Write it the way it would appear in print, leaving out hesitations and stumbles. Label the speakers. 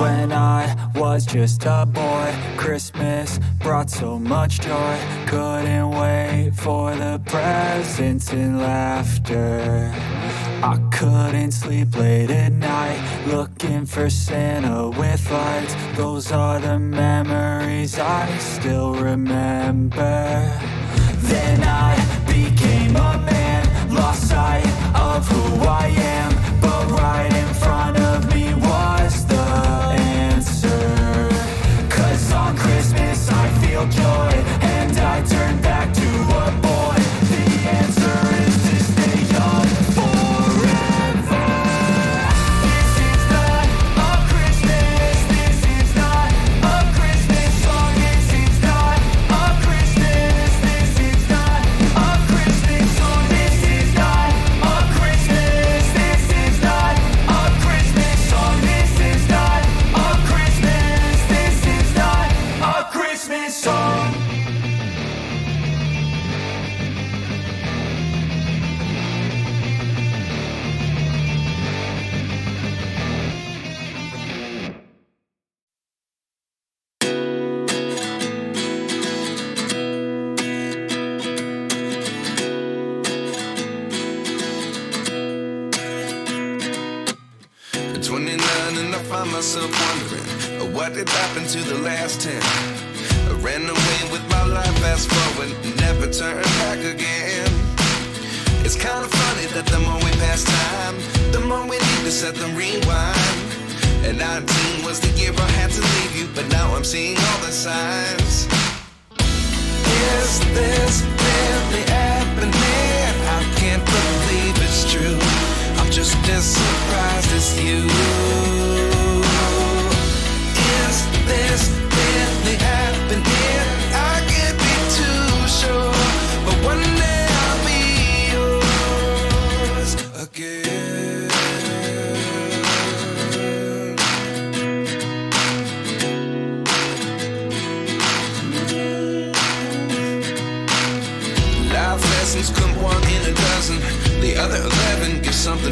Speaker 1: When I was just a boy, Christmas brought so much joy. Couldn't wait for the presents and laughter. I couldn't sleep late at night, looking for Santa with lights. Those are the memories I still remember. Then I became a man, lost sight of who I am. But right in front of me was the answer. 'Cause on Christmas I feel joy, and I turn back to a boy. The answer is to stay young forever. This is not a Christmas, this is not a Christmas song. This is not a Christmas, this is not a Christmas song. This is not a Christmas, this is not a Christmas song. This is not a Christmas, this is not a Christmas song.
Speaker 2: At 29 and I find myself wondering what did happen to the last 10. I ran away with my life, fast forward, never turn back again. It's kind of funny that the more we pass time, the more we need to set them rewind. And 19 was the year I had to leave you, but now I'm seeing all the signs. Is this really happening? I can't believe it's true. I'm just as surprised as you. Is this really happening? I can't be too sure, but one day I'll be yours again. Life lessons come one in a dozen. The other 11 give something